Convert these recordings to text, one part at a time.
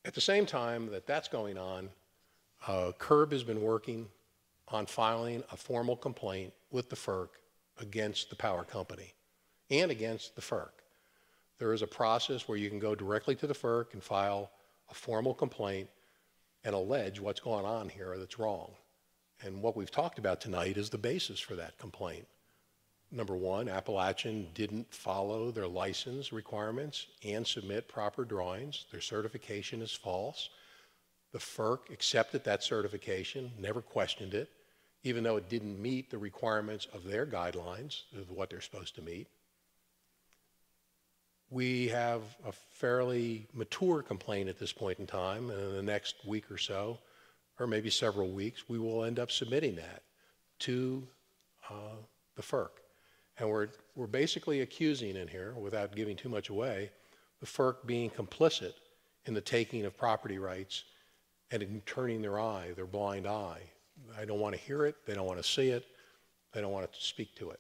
At the same time that that's going on, C.U.R.B has been working on filing a formal complaint with the FERC against the power company and against the FERC. There is a process where you can go directly to the FERC and file a formal complaint and allege what's going on here that's wrong. And what we've talked about tonight is the basis for that complaint. Number one, Appalachian didn't follow their license requirements and submit proper drawings. Their certification is false. The FERC accepted that certification, never questioned it, even though it didn't meet the requirements of their guidelines of what they're supposed to meet. We have a fairly mature complaint at this point in time, and in the next week or so, or maybe several weeks, we will end up submitting that to the FERC. And we're basically accusing in here, without giving too much away, the FERC being complicit in the taking of property rights and in turning their blind eye. I don't want to hear it, they don't want to see it, they don't want to speak to it.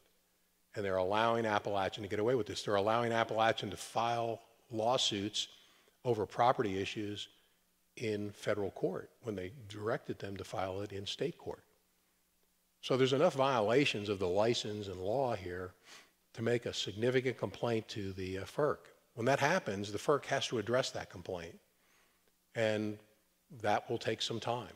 And they're allowing Appalachian to get away with this. They're allowing Appalachian to file lawsuits over property issues in federal court when they directed them to file it in state court. So there's enough violations of the license and law here to make a significant complaint to the FERC. When that happens, the FERC has to address that complaint, and that will take some time.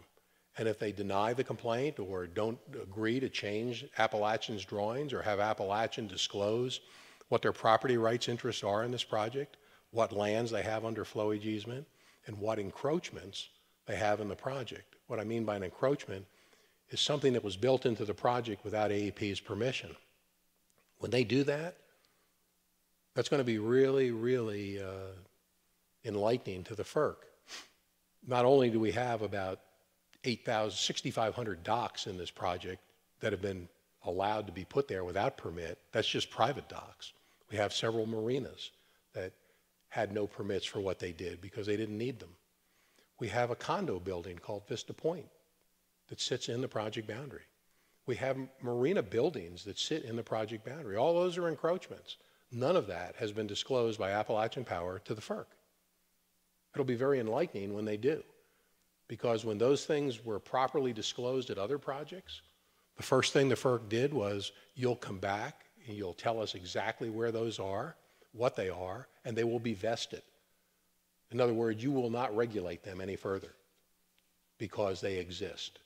And if they deny the complaint or don't agree to change Appalachian's drawings or have Appalachian disclose what their property rights interests are in this project, what lands they have under flowage easement, and what encroachments they have in the project. What I mean by an encroachment is something that was built into the project without AEP's permission. When they do that, that's going to be really, really enlightening to the FERC. Not only do we have about 6,500 docks in this project that have been allowed to be put there without permit, that's just private docks. We have several marinas that had no permits for what they did because they didn't need them. We have a condo building called Vista Point that sits in the project boundary. We have marina buildings that sit in the project boundary. All those are encroachments. None of that has been disclosed by Appalachian Power to the FERC. It'll be very enlightening when they do, because when those things were properly disclosed at other projects, the first thing the FERC did was, you'll come back and you'll tell us exactly where those are, what they are, and they will be vested. In other words, you will not regulate them any further because they exist.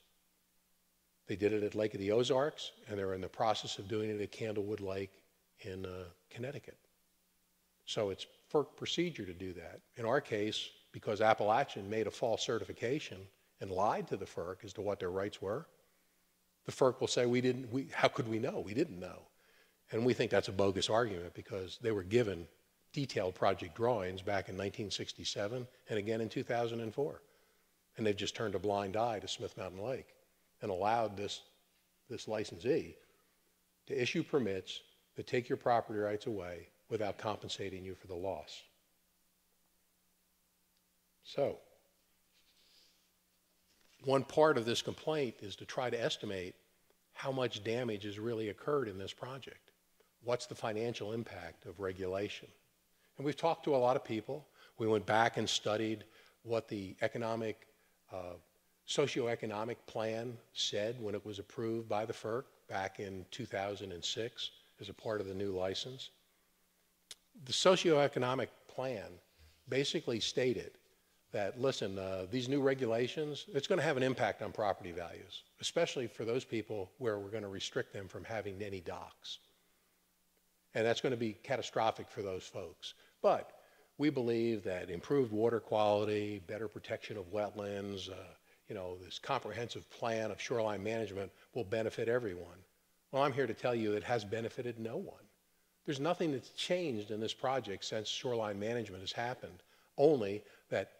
They did it at Lake of the Ozarks, and they're in the process of doing it at Candlewood Lake in Connecticut. So it's FERC procedure to do that. In our case, because Appalachian made a false certification and lied to the FERC as to what their rights were, the FERC will say, how could we know? We didn't know. And we think that's a bogus argument because they were given detailed project drawings back in 1967 and again in 2004. And they've just turned a blind eye to Smith Mountain Lake and allowed this licensee to issue permits that take your property rights away without compensating you for the loss. So, one part of this complaint is to try to estimate how much damage has really occurred in this project. What's the financial impact of regulation? And we've talked to a lot of people. We went back and studied what the socioeconomic plan said when it was approved by the FERC back in 2006 as a part of the new license. The socioeconomic plan basically stated that, listen, these new regulations, it's going to have an impact on property values, especially for those people where we're going to restrict them from having any docks. And that's going to be catastrophic for those folks. But we believe that improved water quality, better protection of wetlands, this comprehensive plan of shoreline management will benefit everyone. Well, I'm here to tell you it has benefited no one. There's nothing that's changed in this project since shoreline management has happened, only that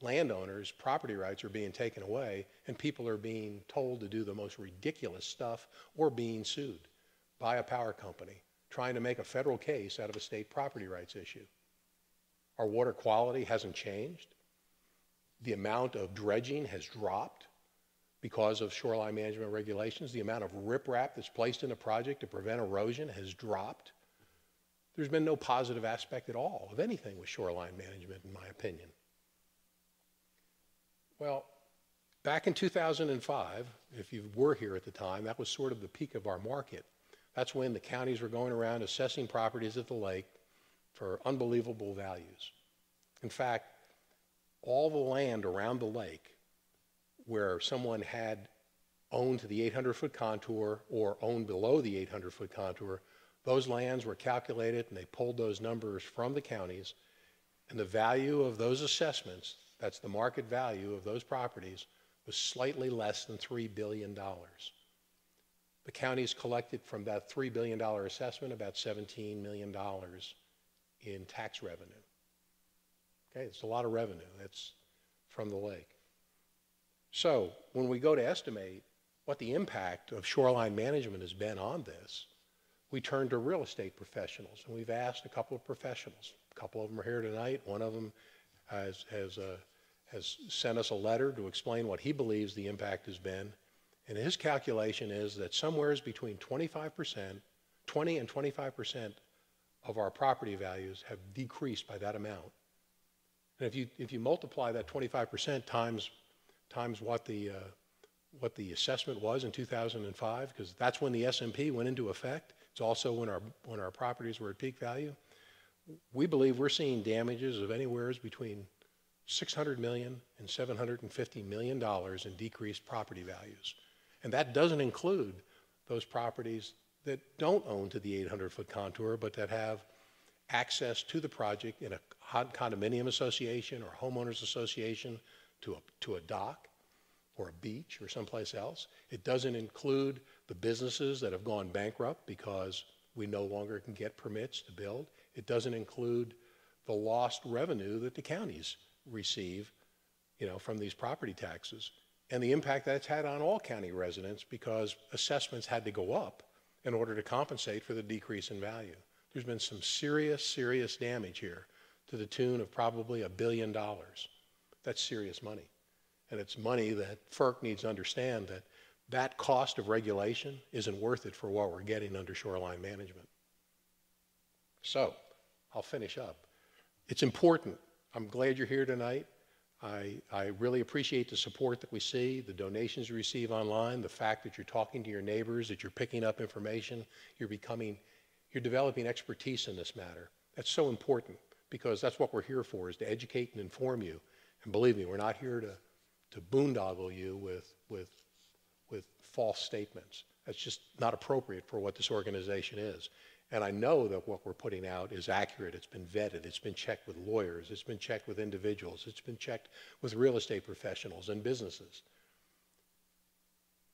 landowners' property rights are being taken away and people are being told to do the most ridiculous stuff or being sued by a power company trying to make a federal case out of a state property rights issue. Our water quality hasn't changed. The amount of dredging has dropped because of shoreline management regulations. The amount of riprap that's placed in a project to prevent erosion has dropped. There's been no positive aspect at all of anything with shoreline management, in my opinion. Well, back in 2005, if you were here at the time, that was sort of the peak of our market. That's when the counties were going around assessing properties at the lake for unbelievable values. In fact, all the land around the lake where someone had owned to the 800-foot contour or owned below the 800-foot contour, those lands were calculated and they pulled those numbers from the counties, and the value of those assessments, that's the market value of those properties, was slightly less than $3 billion. The counties collected from that $3 billion assessment about $17 million in tax revenue. Okay, it's a lot of revenue. That's from the lake. So when we go to estimate what the impact of shoreline management has been on this, we turn to real estate professionals, and we've asked a couple of professionals. A couple of them are here tonight. One of them has sent us a letter to explain what he believes the impact has been. And his calculation is that somewhere between 20 and 25% of our property values have decreased by that amount. And if you multiply that 25% times what the assessment was in 2005, because that's when the S&P went into effect. It's also when our properties were at peak value. We believe we're seeing damages of anywhere between $600 million and $750 million in decreased property values. And that doesn't include those properties that don't own to the 800-foot contour, but that have access to the project in a condominium association or homeowners association to a dock or a beach or someplace else. It doesn't include the businesses that have gone bankrupt because we no longer can get permits to build. It doesn't include the lost revenue that the counties receive, from these property taxes, and the impact that's had on all county residents because assessments had to go up in order to compensate for the decrease in value. There's been some serious damage here to the tune of probably $1 billion. That's serious money. And it's money that FERC needs to understand that cost of regulation isn't worth it for what we're getting under shoreline management. So, I'll finish up. It's important. I'm glad you're here tonight. I really appreciate the support that we see, the donations you receive online, the fact that you're talking to your neighbors, that you're picking up information, you're developing expertise in this matter. That's so important because that's what we're here for, is to educate and inform you. And believe me, we're not here to boondoggle you with false statements. That's just not appropriate for what this organization is. And I know that what we're putting out is accurate. It's been vetted. It's been checked with lawyers. It's been checked with individuals. It's been checked with real estate professionals and businesses.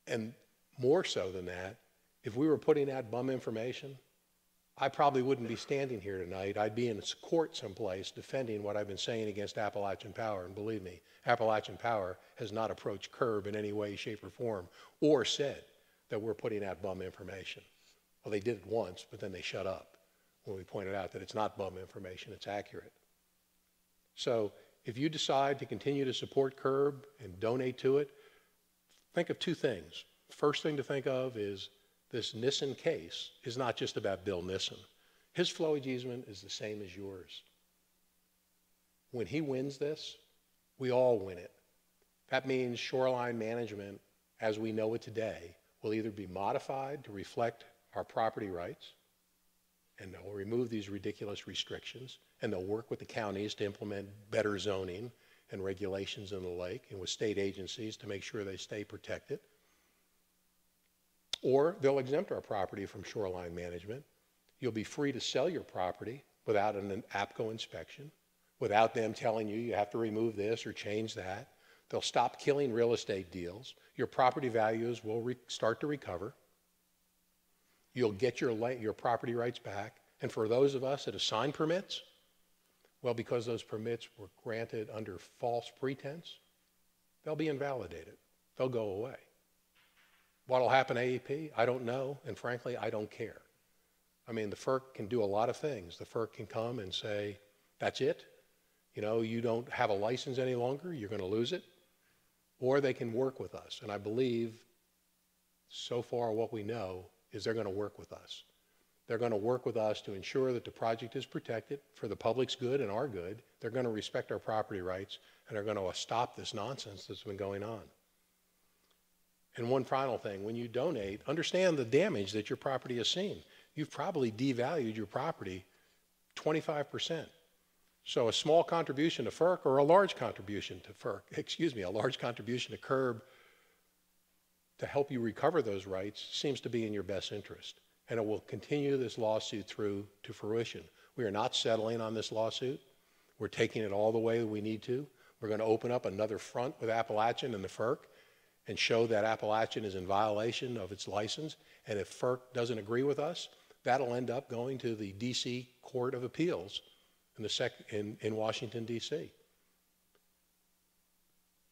And more so than that, if we were putting out bum information, I probably wouldn't be standing here tonight. I'd be in a court someplace defending what I've been saying against Appalachian Power. And believe me, Appalachian Power has not approached C.U.R.B in any way, shape, or form, or said that we're putting out bum information. Well, they did it once, but then they shut up when we pointed out that it's not bum information, it's accurate. So if you decide to continue to support C.U.R.B and donate to it, think of two things. First thing to think of is this Nissen case is not just about Bill Nissen. His flowage easement is the same as yours. When he wins this, we all win it. That means shoreline management, as we know it today, will either be modified to reflect our property rights, and they'll remove these ridiculous restrictions, and they'll work with the counties to implement better zoning and regulations in the lake and with state agencies to make sure they stay protected. Or they'll exempt our property from shoreline management. You'll be free to sell your property without an APCO inspection, without them telling you you have to remove this or change that. They'll stop killing real estate deals. Your property values will start to recover. You'll get your property rights back. And for those of us that have signed permits, well, because those permits were granted under false pretense, they'll be invalidated. They'll go away. What'll happen to AEP? I don't know, and frankly, I don't care. I mean, the FERC can do a lot of things. The FERC can come and say, that's it. You don't have a license any longer, you're going to lose it. Or they can work with us. And I believe, so far what we know, is they're going to work with us. They're going to work with us to ensure that the project is protected for the public's good and our good. They're going to respect our property rights, and are going to stop this nonsense that's been going on. And one final thing, when you donate, understand the damage that your property has seen. You've probably devalued your property 25%. So a small contribution to FERC or a large contribution to FERC, a large contribution to C.U.R.B to help you recover those rights seems to be in your best interest. And it will continue this lawsuit through to fruition. We are not settling on this lawsuit. We're taking it all the way we need to. We're going to open up another front with Appalachian and the FERC and show that Appalachian is in violation of its license. And if FERC doesn't agree with us, that'll end up going to the D.C. Court of Appeals in Washington, D.C.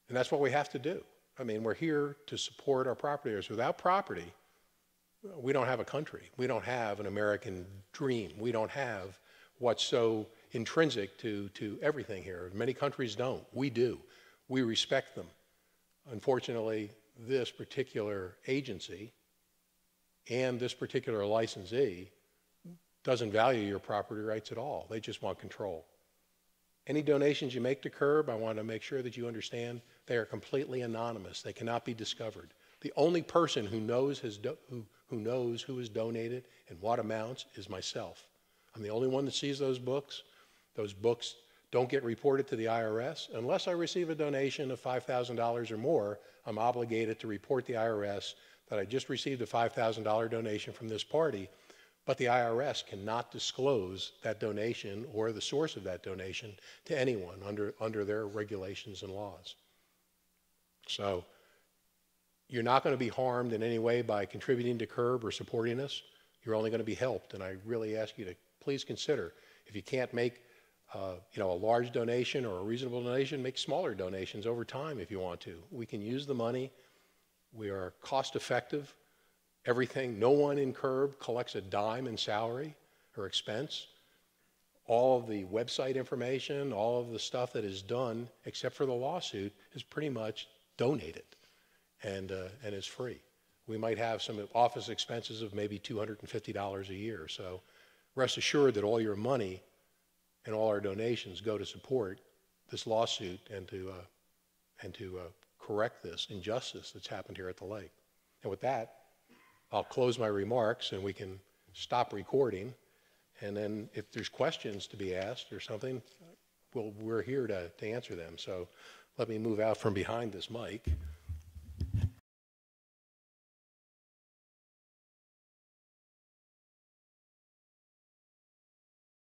And that's what we have to do. I mean, we're here to support our property owners. Without property, we don't have a country. We don't have an American dream. We don't have what's so intrinsic to everything here. Many countries don't. We do. We respect them. Unfortunately, this particular agency and this particular licensee doesn't value your property rights at all. They just want control. Any donations you make to C.U.R.B, I want to make sure that you understand they are completely anonymous. They cannot be discovered. The only person who knows who has donated and what amounts is myself. I'm the only one that sees those books. Those books don't get reported to the IRS. Unless I receive a donation of $5,000 or more, I'm obligated to report the IRS that I just received a $5,000 donation from this party. But the IRS cannot disclose that donation or the source of that donation to anyone under their regulations and laws. So you're not going to be harmed in any way by contributing to C.U.R.B or supporting us. You're only going to be helped. And I really ask you to please consider, if you can't make a large donation or a reasonable donation, make smaller donations over time if you want to. We can use the money. We are cost effective. Everything, no one in C.U.R.B collects a dime in salary or expense. All of the website information, all of the stuff that is done, except for the lawsuit, is pretty much donated and is free. We might have some office expenses of maybe $250 a year. So rest assured that all your money and all our donations go to support this lawsuit and to correct this injustice that's happened here at the lake. And with that, I'll close my remarks and we can stop recording. And then if there's questions to be asked or something, we're here to answer them. So let me move out from behind this mic.